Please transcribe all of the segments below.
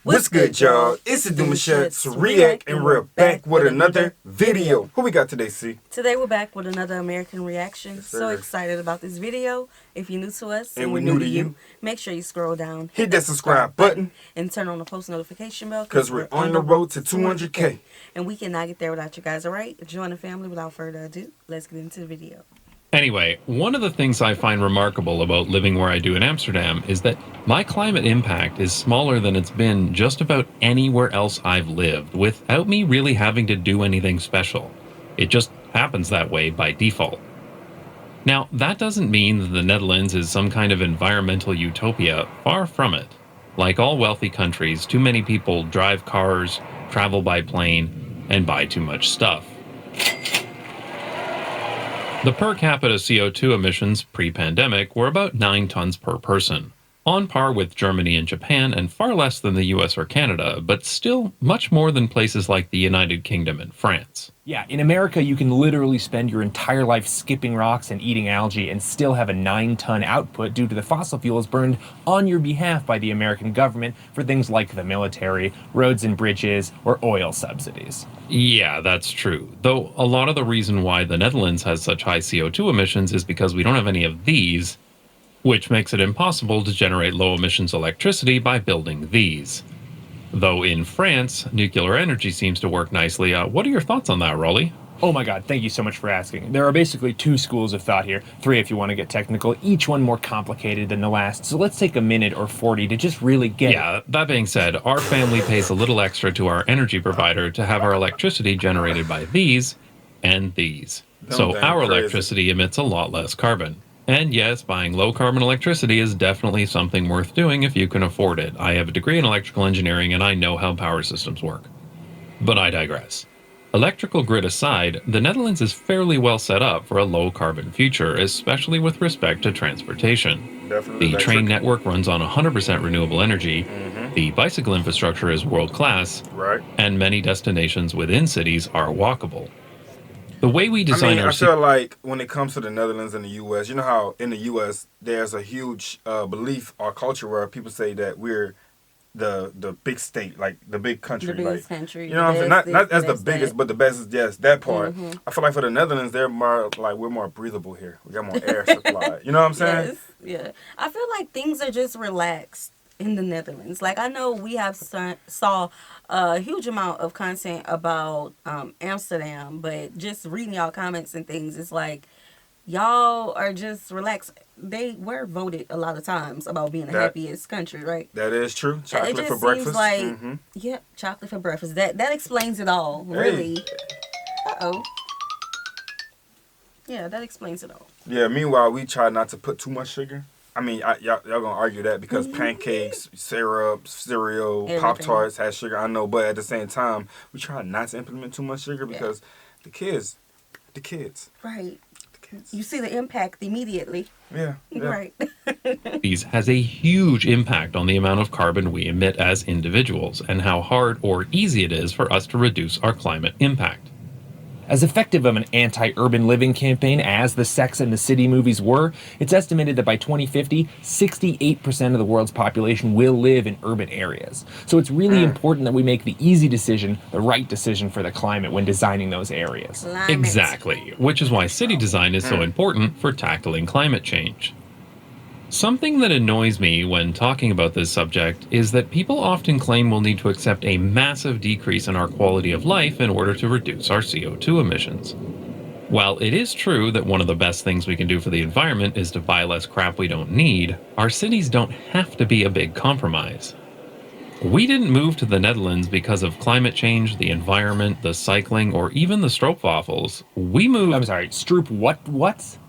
What's good, y'all? It's the Demouchets REACT, and we're back with another video. Who we got today, C? Today we're back with another American reaction. Yes, So sir. excited about this video. If you're new to us And we're new to you, make sure you scroll down, hit that subscribe button, and turn on the post notification bell because we're on the road to 200K. And we cannot get there without you guys, alright? Join the family. Without further ado, let's get into the video. Anyway, one of the things I find remarkable about living where I do in Amsterdam is that my climate impact is smaller than it's been just about anywhere else I've lived, without me really having to do anything special. It just happens that way by default. Now, that doesn't mean that the Netherlands is some kind of environmental utopia. Far from it. Like all wealthy countries, too many people drive cars, travel by plane, and buy too much stuff. The per capita CO2 emissions pre-pandemic were about 9 tons per person, on par with Germany and Japan and far less than the US or Canada, but still much more than places like the United Kingdom and France. Yeah, in America, you can literally spend your entire life skipping rocks and eating algae and still have a 9-ton output due to the fossil fuels burned on your behalf by the American government for things like the military, roads and bridges, or oil subsidies. Yeah, that's true. Though a lot of the reason why the Netherlands has such high CO2 emissions is because we don't have any of these, which makes it impossible to generate low emissions electricity by building these. Though in France, nuclear energy seems to work nicely. What are your thoughts on that, Rolly? Oh my god, thank you so much for asking. There are basically 2 schools of thought here, 3 if you want to get technical, each one more complicated than the last, so let's take a minute or 40 to just really get Yeah, that being said, our family pays a little extra to our energy provider to have our electricity generated by these and these. So our electricity emits a lot less carbon. And yes, buying low-carbon electricity is definitely something worth doing if you can afford it. I have a degree in electrical engineering and I know how power systems work. But I digress. Electrical grid aside, the Netherlands is fairly well set up for a low-carbon future, especially with respect to transportation. Definitely the train network runs on 100% renewable energy, the bicycle infrastructure is world-class, and many destinations within cities are walkable. The way we design I feel like when it comes to the Netherlands and the U.S., you know how in the U.S. there's a huge belief or culture where people say that we're the big state, like the big country. The biggest country. You know what I'm saying? Not as the biggest, but the best is just that part. I feel like for the Netherlands, they're more like we're more breathable here. We got more air supply. You know what I'm saying? Yes, yeah. I feel like things are just relaxed in the Netherlands. Like, I know we have saw a huge amount of content about Amsterdam, but just reading y'all comments and things, it's like y'all are just relaxed. They were voted a lot of times about being the happiest country, right? That is true. Chocolate it just for breakfast. Seems like, yeah, chocolate for breakfast. That explains it all, really. Uh-oh. Yeah, that explains it all. Yeah, meanwhile, we try not to put too much sugar. I mean, y'all gonna argue that because pancakes, syrup, cereal, Pop-Tarts has sugar. I know, but at the same time, we try not to implement too much sugar because the kids. Right. The kids. You see the impact immediately. Yeah. Right. These has a huge impact on the amount of carbon we emit as individuals and how hard or easy it is for us to reduce our climate impact. As effective of an anti-urban living campaign as the Sex and the City movies were, it's estimated that by 2050, 68% of the world's population will live in urban areas. So it's really important that we make the easy decision, the right decision for the climate when designing those areas. Exactly, which is why city design is so important for tackling climate change. Something that annoys me when talking about this subject is that people often claim we'll need to accept a massive decrease in our quality of life in order to reduce our CO2 emissions. While it is true that one of the best things we can do for the environment is to buy less crap we don't need, our cities don't have to be a big compromise. We didn't move to the Netherlands because of climate change, the environment, the cycling, or even the stroopwafels. We moved... I'm sorry, stroop what?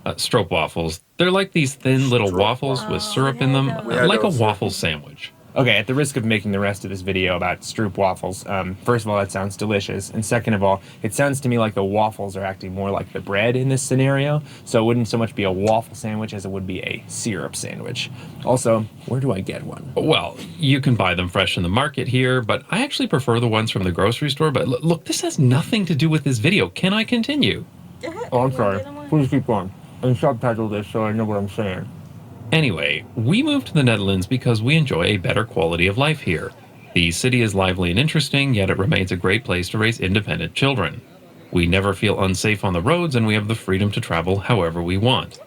Stroopwafels. They're like these thin little waffles with syrup in them, like a waffle sandwich. Okay, at the risk of making the rest of this video about stroop waffles, first of all, that sounds delicious, and second of all, it sounds to me like the waffles are acting more like the bread in this scenario, so it wouldn't so much be a waffle sandwich as it would be a syrup sandwich. Also, where do I get one? Well, you can buy them fresh in the market here, but I actually prefer the ones from the grocery store. But look, this has nothing to do with this video. Can I continue? Oh, I'm sorry. Please keep going. And subtitle this so I know what I'm saying. Anyway, we moved to the Netherlands because we enjoy a better quality of life here. The city is lively and interesting, yet it remains a great place to raise independent children. We never feel unsafe on the roads, and we have the freedom to travel however we want.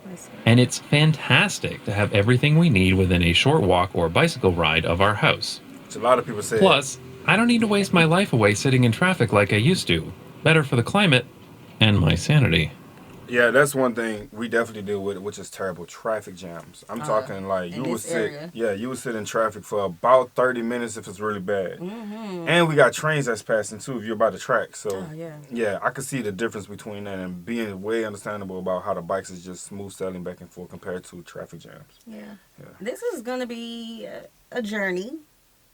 And it's fantastic to have everything we need within a short walk or bicycle ride of our house. Which a lot of people say. Plus, I don't need to waste my life away sitting in traffic like I used to. Better for the climate and my sanity. Yeah, that's one thing we definitely deal with, which is terrible traffic jams. I'm talking like you would sit, you would sit in traffic for about 30 minutes if it's really bad. And we got trains that's passing too if you're by the track. So yeah, I could see the difference between that and being way understandable about how the bikes is just smooth sailing back and forth compared to traffic jams. Yeah. This is gonna be a journey.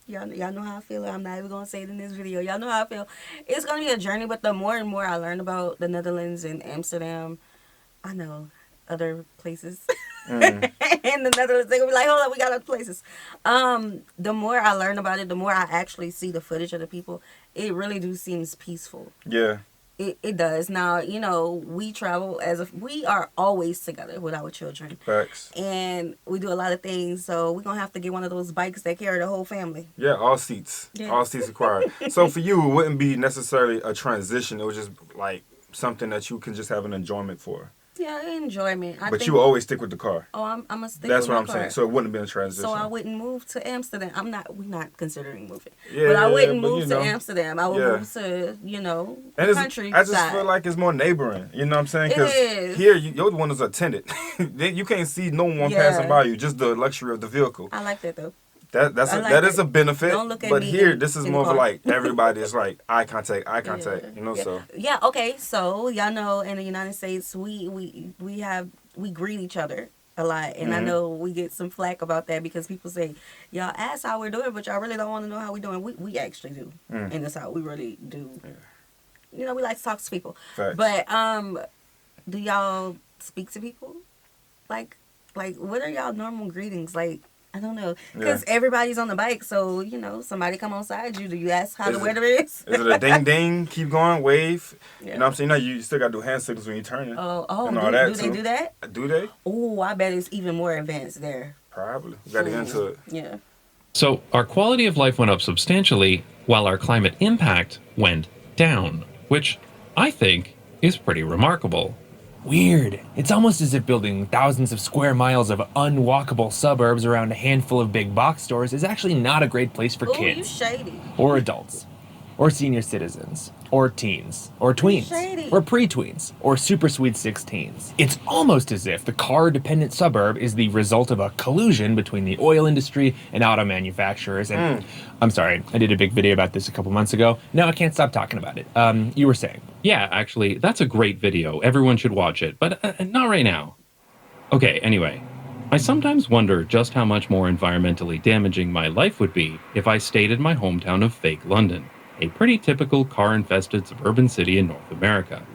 Y'all know how I feel. I'm not even going to say it in this video. Y'all know how I feel. It's going to be a journey, but the more and more I learn about the Netherlands and Amsterdam, I know other places in the Netherlands, they're going to be like, hold on, we got other places. The more I learn about it, the more I actually see the footage of the people, it really do seems peaceful. Yeah. It does. Now, you know, we travel we are always together with our children. Facts. And we do a lot of things, so we're going to have to get one of those bikes that carry the whole family. Yeah, all seats. Yeah. All seats required. So for you, it wouldn't be necessarily a transition. It was just like something that you can just have an enjoyment for. Yeah, enjoyment. But you always stick with the car. Oh, I'm a stick That's with what my I'm car. saying. So it wouldn't have been a transition. So I wouldn't move to Amsterdam. We're not considering moving. Yeah, but I wouldn't but, move you know, to Amsterdam. I would move to, the countryside. I just feel like it's more neighboring. You know what I'm saying? It is. Here, you're the one that's attended. You can't see no one passing by you. Just the luxury of the vehicle. I like that though. That is a benefit. Don't look at but me here, this is more of car. like everybody is like eye contact, so. Yeah, okay. So y'all know in the United States we greet each other a lot, and I know we get some flack about that because people say y'all ask how we're doing, but y'all really don't want to know how we're doing. We actually do in this house. We really do. Yeah. You know, we like to talk to people. Facts. But do y'all speak to people? Like what are y'all normal greetings? Like, I don't know, because everybody's on the bike, so, somebody come on side you. Do you ask how the weather is? Is it a ding ding, keep going, wave? Yeah. You know what I'm saying? No, you still got to do hand signals when you're turning. Do they do that? Do they? Oh, I bet it's even more advanced there. Probably. We got to get into it. Yeah. So our quality of life went up substantially, while our climate impact went down, which I think is pretty remarkable. Weird. It's almost as if building thousands of square miles of unwalkable suburbs around a handful of big box stores is actually not a great place for kids. You shady. Or adults. Or senior citizens. Or teens. Or tweens. Shady. Or pre-tweens. Or super sweet 16s. It's almost as if the car-dependent suburb is the result of a collusion between the oil industry and auto manufacturers. And I'm sorry, I did a big video about this a couple months ago. Now I can't stop talking about it. You were saying? Yeah, actually, that's a great video. Everyone should watch it, but not right now. Okay, anyway. I sometimes wonder just how much more environmentally damaging my life would be if I stayed in my hometown of fake London, a pretty typical car-infested suburban city in North America.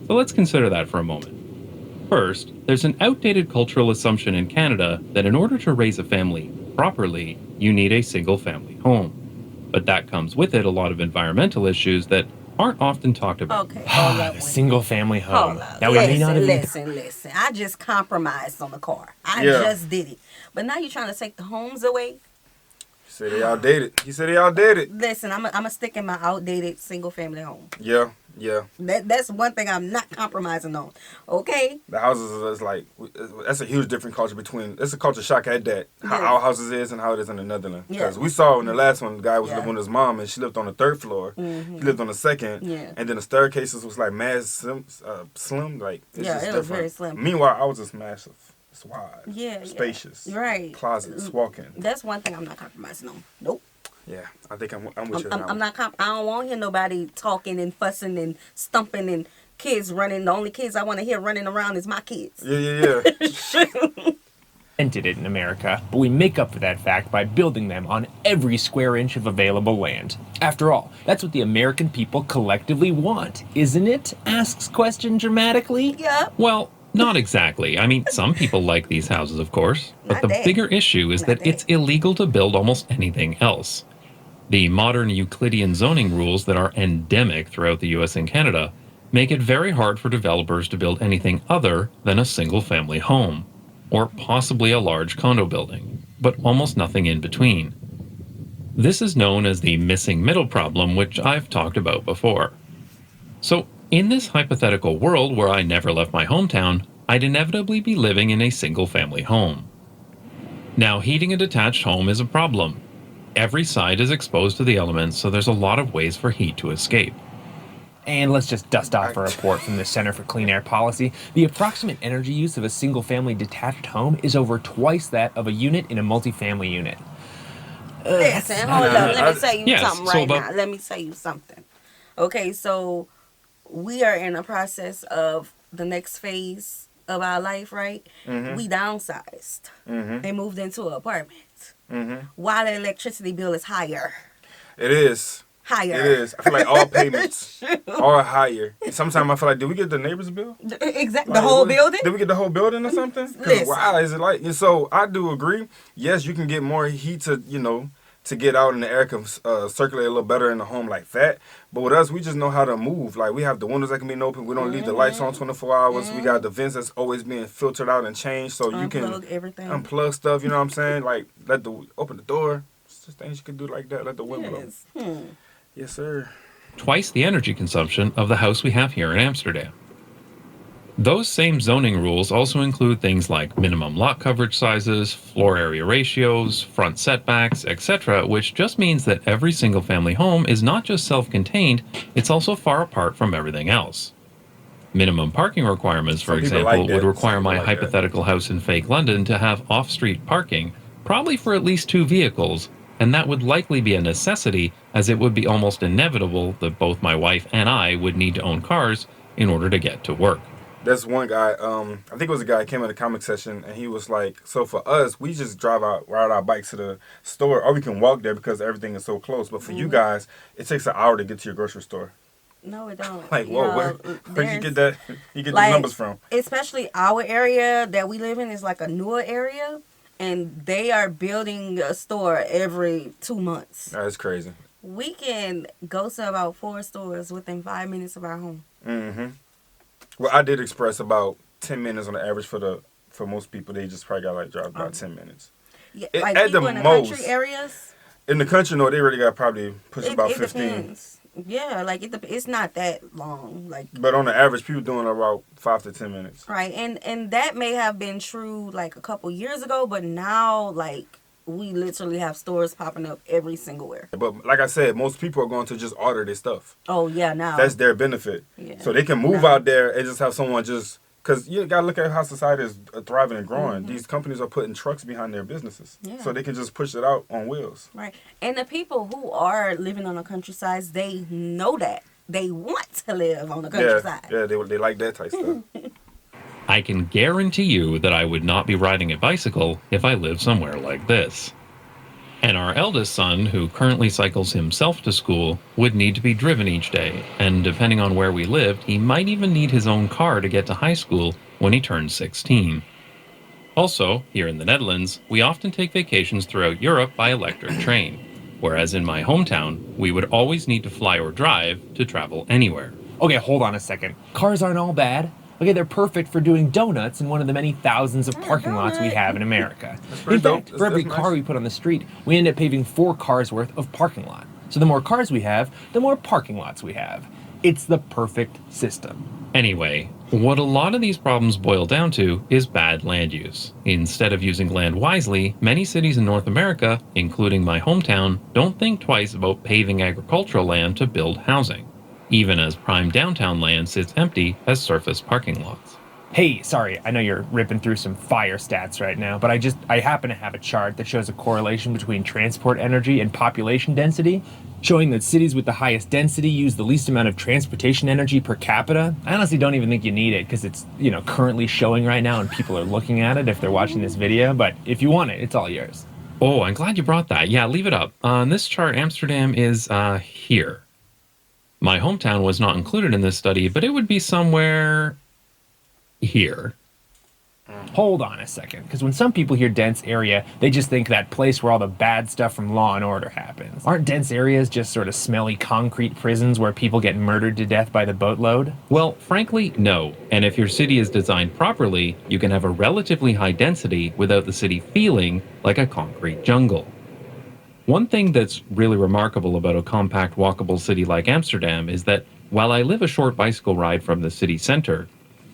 So let's consider that for a moment. First, there's an outdated cultural assumption in Canada that in order to raise a family properly, you need a single-family home. But that comes with it a lot of environmental issues that aren't often talked about. Okay. The single-family home. Now, we may not have listen. I just compromised on the car. I just did it. But now you're trying to take the homes away? He said they outdated. Listen, I'm a stick in my outdated single-family home. Yeah. That's one thing I'm not compromising on. Okay. The houses is like, that's a huge different culture between. It's a culture shock at that. How our houses is and how it is in the Netherlands. Because we saw in the last one, the guy was living with his mom and she lived on the 3rd floor. He lived on the 2nd. Yeah. And then the staircases was like mad slim. Like it's just it different. was very slim. Meanwhile, I was just massive. It's wide. Yeah. Spacious. Right. Closets. Walk-in. That's one thing I'm not compromising on. Nope. Yeah, I think I'm with you. I'm not. I don't want to hear nobody talking and fussing and stumping and kids running. The only kids I want to hear running around is my kids. Yeah. Invented it in America, but we make up for that fact by building them on every square inch of available land. After all, that's what the American people collectively want, isn't it? Asks question dramatically. Yeah. Well, not exactly. I mean, some people like these houses, of course, but the bigger issue is that it's illegal to build almost anything else. The modern Euclidean zoning rules that are endemic throughout the US and Canada make it very hard for developers to build anything other than a single-family home, or possibly a large condo building, but almost nothing in between. This is known as the missing middle problem, which I've talked about before. So, in this hypothetical world where I never left my hometown, I'd inevitably be living in a single-family home. Now, heating a detached home is a problem. Every side is exposed to the elements, so there's a lot of ways for heat to escape. And let's just dust off a report from the Center for Clean Air Policy. The approximate energy use of a single-family detached home is over twice that of a unit in a multifamily unit. Listen, hold up. Let me tell you Yes, something so right about- now. Let me tell you something. Okay, so we are in the process of the next phase of our life, right? We downsized and moved into an apartment. While the electricity bill is higher. It is. Higher. It is. I feel like all payments are higher. Sometimes I feel like, did we get the neighbor's bill? Exactly. Like, The whole building? Did we get the whole building or something? Because Listen. wow, is it like? And so I do agree. Yes, you can get more heat to get out and the air can circulate a little better in the home like that. But with us, we just know how to move. Like we have the windows that can be open. We don't leave the lights on 24 hours. We got the vents that's always being filtered out and changed, so you can Unplug everything. unplug stuff. You know what I'm saying? Like open the door. It's just things you can do like that. Let the wind blow. Yes. Yes, sir. Twice the energy consumption of the house we have here in Amsterdam. Those same zoning rules also include things like minimum lot coverage sizes, floor area ratios, front setbacks, etc., which just means that every single-family home is not just self-contained, it's also far apart from everything else. Minimum parking requirements, for Some people example, like that. would require Some my people like that. hypothetical house in fake London to have off-street parking, probably for at least 2 vehicles, and that would likely be a necessity, as it would be almost inevitable that both my wife and I would need to own cars in order to get to work. There's one guy, I think it was a guy who came in the comic session, and he was like, so for us, we just ride our bikes to the store, or we can walk there because everything is so close. But for you guys, it takes an hour to get to your grocery store. No, it don't. Like, You whoa, know, where'd you get that? You get like, the numbers from? Especially our area that we live in is like a newer area, and they are building a store every 2 months. That's crazy. We can go to about 4 stores within 5 minutes of our home. Mm-hmm. Well, I did express about 10 minutes on the average for most people. They just probably got like drive about 10 minutes. Yeah, It- like at people the in the most, country areas. In the country, no, they really got probably push It, about it 15. depends. Yeah, like it's not that long. Like But on the average, people doing about 5 to 10 minutes. right, and that may have been true like a couple years ago, but now like we literally have stores popping up every single where. But like I said, most people are going to just order their stuff. Oh yeah, now That's their benefit. Yeah. So they can move No. out there and just have someone just... Because you got to look at how society is thriving and growing. These companies are putting trucks behind their businesses. Yeah. So they can just push it out on wheels. right. And the people who are living on the countryside, they know that they want to live on the countryside. Yeah, they like that type stuff. I can guarantee you that I would not be riding a bicycle if I lived somewhere like this. And our eldest son, who currently cycles himself to school, would need to be driven each day, and depending on where we lived, he might even need his own car to get to high school when he turns 16. Also, here in the Netherlands, we often take vacations throughout Europe by electric train, whereas in my hometown, we would always need to fly or drive to travel anywhere. Okay, hold on a second. Cars aren't all bad. Okay, they're perfect for doing donuts in one of the many thousands of parking lots we have in America. pretty In dope. fact, for every That's car nice. we put on the street, we end up paving 4 cars worth of parking lot. So the more cars we have, the more parking lots we have. It's the perfect system. Anyway, what a lot of these problems boil down to is bad land use. Instead of using land wisely, many cities in North America, including my hometown, don't think twice about paving agricultural land to build housing, even as prime downtown land sits empty as surface parking lots. Hey, sorry, I know you're ripping through some fire stats right now, but I happen to have a chart that shows a correlation between transport energy and population density, showing that cities with the highest density use the least amount of transportation energy per capita. I honestly don't even think you need it because it's, currently showing right now and people are looking at it if they're watching this video, but if you want it, it's all yours. Oh, I'm glad you brought that. Yeah, leave it up. On this chart, Amsterdam is here. My hometown was not included in this study, but it would be somewhere here. Hold on a second, because when some people hear dense area, they just think that place where all the bad stuff from Law and Order happens. Aren't dense areas just sort of smelly concrete prisons where people get murdered to death by the boatload? Well, frankly, no. And if your city is designed properly, you can have a relatively high density without the city feeling like a concrete jungle. One thing that's really remarkable about a compact, walkable city like Amsterdam is that while I live a short bicycle ride from the city center,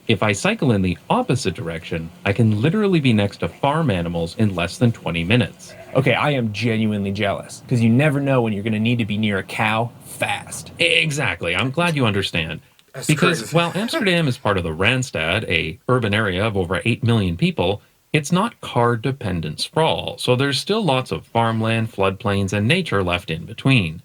if I cycle in the opposite direction, I can literally be next to farm animals in less than 20 minutes. Okay, I am genuinely jealous, because you never know when you're going to need to be near a cow fast. Exactly. I'm glad you understand. That's Because crazy. while Amsterdam is part of the Randstad, a urban area of over 8 million people, it's not car-dependent sprawl, so there's still lots of farmland, floodplains, and nature left in between.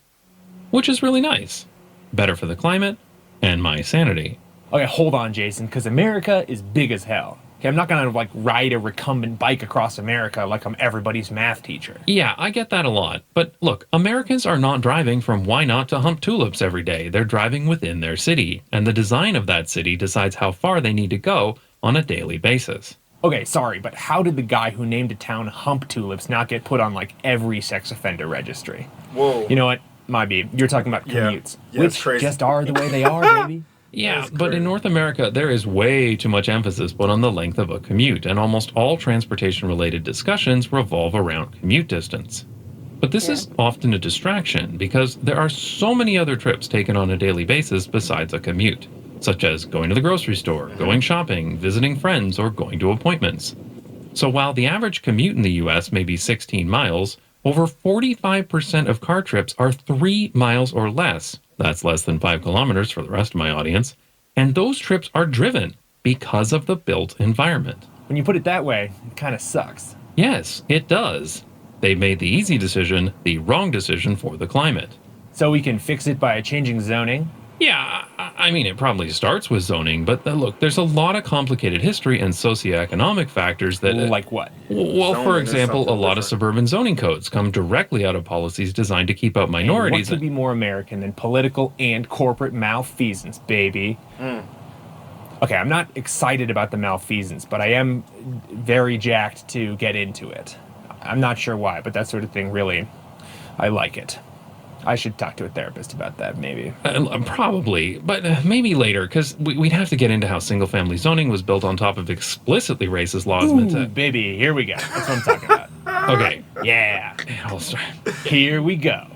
Which is really nice. Better for the climate and my sanity. Okay, hold on, Jason, because America is big as hell. Okay, I'm not gonna like ride a recumbent bike across America like I'm everybody's math teacher. Yeah, I get that a lot. But look, Americans are not driving from Why Not to Hump Tulips every day. They're driving within their city, and the design of that city decides how far they need to go on a daily basis. Okay, sorry, but how did the guy who named a town Hump Tulips not get put on like every sex offender registry? Whoa. You know what? My B, you're talking about Yeah. commutes, Yeah, it's which crazy. just are the way they are, baby. Yeah, That's but in crazy. North America, there is way too much emphasis put on the length of a commute, and almost all transportation-related discussions revolve around commute distance. But this is often a distraction because there are so many other trips taken on a daily basis besides a commute, such as going to the grocery store, going shopping, visiting friends, or going to appointments. So while the average commute in the US may be 16 miles, over 45% of car trips are 3 miles or less. That's less than 5 kilometers for the rest of my audience. And those trips are driven because of the built environment. When you put it that way, it kind of sucks. Yes, it does. They made the easy decision, the wrong decision for the climate. So we can fix it by changing zoning. Yeah, I mean, it probably starts with zoning, but look, there's a lot of complicated history and socioeconomic factors that... Like what? Well, for Zoning is example, a something lot of different. suburban zoning codes come directly out of policies designed to keep out And minorities. what could be more American than political and corporate malfeasance, baby? Okay, I'm not excited about the malfeasance, but I am very jacked to get into it. I'm not sure why, but that sort of thing really, I like it. I should talk to a therapist about that, maybe. Probably, but maybe later, because we'd have to get into how single-family zoning was built on top of explicitly racist laws meant Ooh, to... baby, here we go. That's what I'm talking about. Okay, Yeah, I'll start. here we go.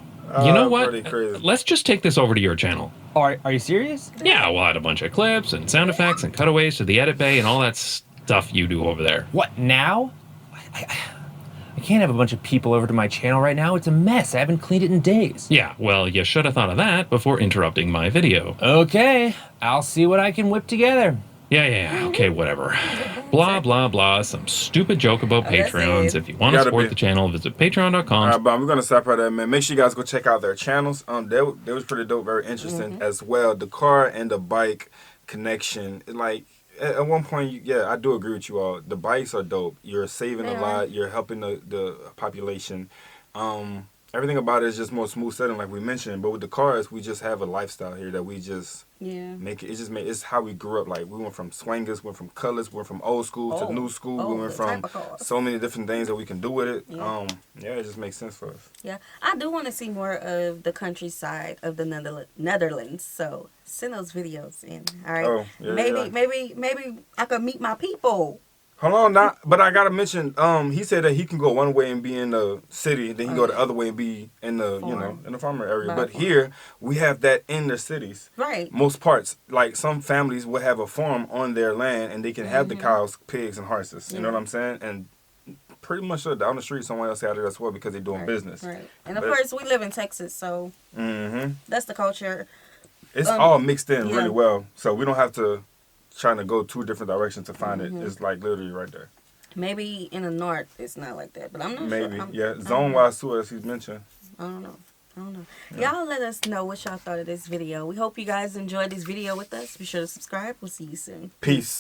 You know what? Pretty crazy. Let's just take this over to your channel. Are you serious? Yeah, we'll add a bunch of clips and sound effects and cutaways to the edit bay and all that stuff you do over there. What, now? I can't have a bunch of people over to my channel right now. It's a mess. I haven't cleaned it in days. Yeah, well, you should have thought of that before interrupting my video. Okay, I'll see what I can whip together. Yeah, okay, whatever. Blah, blah, blah, some stupid joke about that's Patreons. it. If you want to Gotta support be. the channel, visit patreon.com. All right, but we're gonna stop right there, man. Make sure you guys go check out their channels. They was pretty dope, very interesting as well. The car and the bike connection, like at one point, I do agree with you all. The bikes are dope. You're saving a lot. You're helping the population. Everything about it is just more smooth sailing, like we mentioned. But with the cars, we just have a lifestyle here that we just make it. It's how we grew up. Like we went from swingers, went from colors, went from old school to new school. We went the from type of cars. so many different things that we can do with it. It just makes sense for us. Yeah, I do want to see more of the countryside of the Netherlands. So send those videos in. All right. Oh, yeah. Maybe I could meet my people. Hold on, now, but I gotta mention. He said that he can go one way and be in the city, then he go the other way and be in the in the farmer area. But here we have that in the cities. Right. Most parts, like some families will have a farm on their land and they can have the cows, pigs, and horses. You know what I'm saying? And pretty much down the street, someone else had it as well because they're doing business. Right. And of course, we live in Texas, so that's the culture. It's all mixed in yeah. really well, so we don't have to trying to go two different directions to find it. It's like literally right there. Maybe in the north it's not like that, but I'm not Maybe, sure. zone wise too, as he's mentioned. I don't know. Y'all let us know what y'all thought of this video. We hope you guys enjoyed this video with us. Be sure to subscribe. We'll see you soon. Peace.